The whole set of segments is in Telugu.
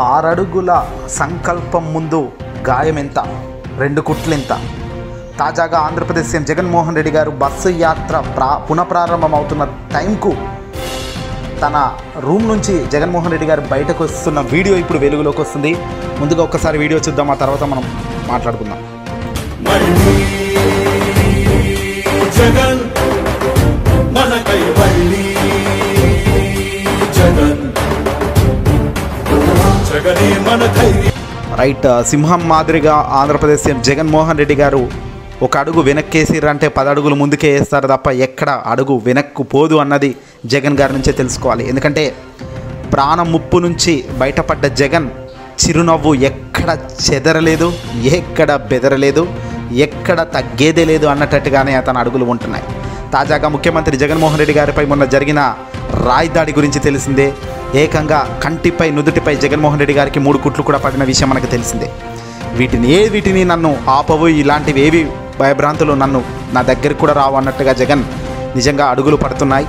6 అడుగుల సంకల్పం ముందు గాయం ఎంత? 2 కుట్లెంత? తాజాగా ఆంధ్రప్రదేశ్ సీఎం జగన్మోహన్ రెడ్డి గారు బస్సు యాత్ర పునఃప్రారంభం అవుతున్న టైంకు తన రూమ్ నుంచి జగన్మోహన్ రెడ్డి గారు బయటకు వస్తున్న వీడియో ఇప్పుడు వెలుగులోకి వస్తుంది. ముందుగా ఒక్కసారి వీడియో చూద్దాం, ఆ తర్వాత మనం మాట్లాడుకుందాం. రైట్, సింహం మాదిరిగా ఆంధ్రప్రదేశ్ సీఎం జగన్మోహన్ రెడ్డి గారు ఒక అడుగు వెనక్కేసిరంటే 10 అడుగులు ముందుకే వేస్తారు తప్ప ఎక్కడ అడుగు వెనక్కు పోదు అన్నది జగన్ గారి నుంచే తెలుసుకోవాలి. ఎందుకంటే ప్రాణం ముప్పు నుంచి బయటపడ్డ జగన్ చిరునవ్వు ఎక్కడ చెదరలేదు, ఎక్కడ బెదరలేదు, ఎక్కడ తగ్గేదే లేదు అన్నట్టుగానే అతని అడుగులు ఉంటున్నాయి. తాజాగా ముఖ్యమంత్రి జగన్మోహన్ రెడ్డి గారిపై మొన్న జరిగిన రాయి దాడి గురించి తెలిసిందే. ఏకంగా కంటిపై నుదుటిపై జగన్మోహన్ రెడ్డి గారికి 3 కుట్లు కూడా పడిన విషయం మనకు తెలిసిందే. వీటిని నన్ను ఆపవు, ఇలాంటివి ఏవి భయభ్రాంతులు నా దగ్గరికి కూడా రావు అన్నట్టుగా జగన్ నిజంగా అడుగులు పడుతున్నాయి.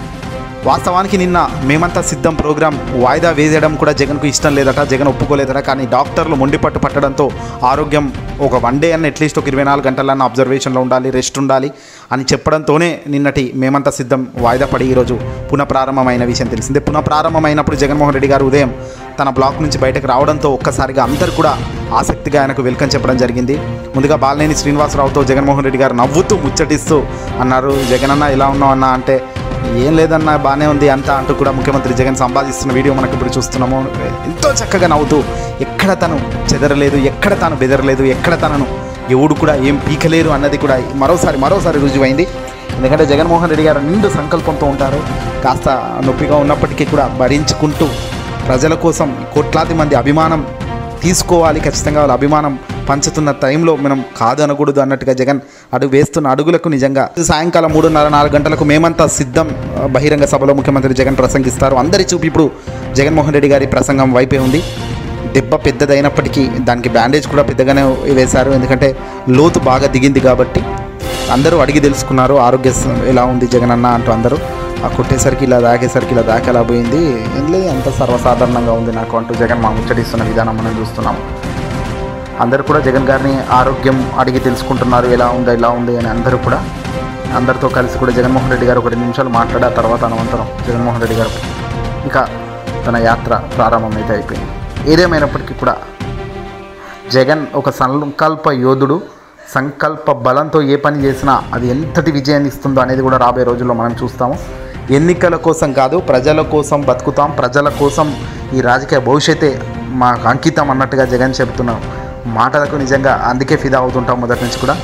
వాస్తవానికి నిన్న మేమంతా సిద్ధం ప్రోగ్రాం వాయిదా వేసేయడం కూడా జగన్కు ఇష్టం లేదట, జగన్ ఒప్పుకోలేదట. కానీ డాక్టర్లు మొండిపట్టు పట్టడంతో ఆరోగ్యం ఒక 1 డే అన్న అట్లీస్ట్ ఒక 24 గంటలన్న అబ్జర్వేషన్లో ఉండాలి, రెస్ట్ ఉండాలి అని చెప్పడంతోనే నిన్నటి మేమంతా సిద్ధం వాయిదా పడి ఈరోజు పునఃప్రారంభమైన విషయం తెలిసిందే. పునఃప్రారంభమైనప్పుడు జగన్మోహన్ రెడ్డి గారు ఉదయం తన బ్లాక్ నుంచి బయటకు రావడంతో ఒక్కసారిగా అందరూ కూడా ఆసక్తిగా ఆయనకు వెల్కమ్ చెప్పడం జరిగింది. ముందుగా బాలినేని శ్రీనివాసరావుతో జగన్మోహన్ రెడ్డి గారు నవ్వుతూ ముచ్చటిస్తూ అన్నారు, జగన్ అన్న ఇలా ఉన్నావు అన్న అంటే, ఏం లేదన్నా బాగానే ఉంది అంతా అంటూ కూడా ముఖ్యమంత్రి జగన్ సంపాదిస్తున్న వీడియో మనకు ఇప్పుడు చూస్తున్నాము. ఎంతో చక్కగా నవ్వుతూ ఎక్కడ తను చెదరలేదు, ఎక్కడ తాను బెదరలేదు, ఎక్కడ తనను ఎవడు కూడా ఏం పీకలేరు అన్నది కూడా మరోసారి రుజువైంది. ఎందుకంటే జగన్మోహన్ రెడ్డి గారు నిండు సంకల్పంతో ఉంటారు. కాస్త నొప్పిగా ఉన్నప్పటికీ కూడా భరించుకుంటూ ప్రజల కోసం కోట్లాది మంది అభిమానం తీసుకోవాలి, ఖచ్చితంగా వాళ్ళ అభిమానం పంచుతున్న టైంలో మనం కాదు అనకూడదు అన్నట్టుగా జగన్ అడుగు వేస్తున్న అడుగులకు నిజంగా సాయంకాలం 3:30-4 గంటలకు మేమంతా సిద్ధం బహిరంగ సభలో ముఖ్యమంత్రి జగన్ ప్రసంగిస్తారు. అందరి చూపు ఇప్పుడు జగన్మోహన్ రెడ్డి గారి ప్రసంగం వైపే ఉంది. దెబ్బ పెద్దదైనప్పటికీ దానికి బ్యాండేజ్ కూడా పెద్దగానే వేశారు, ఎందుకంటే లోతు బాగా దిగింది కాబట్టి. అందరూ అడిగి తెలుసుకున్నారు ఆరోగ్యం ఎలా ఉంది జగన్ అన్న అంటూ. అందరూ ఆ కొట్టేసరికి ఇలా దాకేసరికి ఇలా దాకేలా పోయింది, ఏం లేదు అంత సర్వసాధారణంగా ఉంది నాకు అంటూ జగన్ మా ముచ్చటిస్తున్న విధానం మనం చూస్తున్నాం. అందరూ కూడా జగన్ గారిని ఆరోగ్యం అడిగి తెలుసుకుంటున్నారు, ఎలా ఉంది అని. అందరితో కలిసి కూడా జగన్మోహన్ రెడ్డి గారు 2 నిమిషాలు మాట్లాడే తర్వాత అనంతరం జగన్మోహన్ రెడ్డి గారు ఇక తన యాత్ర ప్రారంభమైతే అయిపోయింది. ఏదేమైనప్పటికీ కూడా జగన్ ఒక సంకల్ప యోధుడు. సంకల్ప బలంతో ఏ పని చేసినా అది ఎంతటి విజయాన్ని ఇస్తుందో అనేది కూడా రాబోయే రోజుల్లో మనం చూస్తాము. ఎన్నికల కోసం కాదు, ప్రజల కోసం బతుకుతాం, ప్రజల కోసం ఈ రాజకీయ భవిష్యత్తే మాకు అంకితం అన్నట్టుగా జగన్ చెబుతున్నాం మాటలకు నిజంగా అందుకే ఫిదా అవుతుంటాం మొదటి నుంచి కూడా.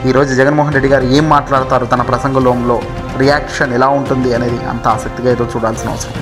ఈరోజు జగన్మోహన్ రెడ్డి గారు ఏం మాట్లాడతారు, తన ప్రసంగంలో రియాక్షన్ ఎలా ఉంటుంది అనేది అంత ఆసక్తిగా ఏదో చూడాల్సిన అవసరం.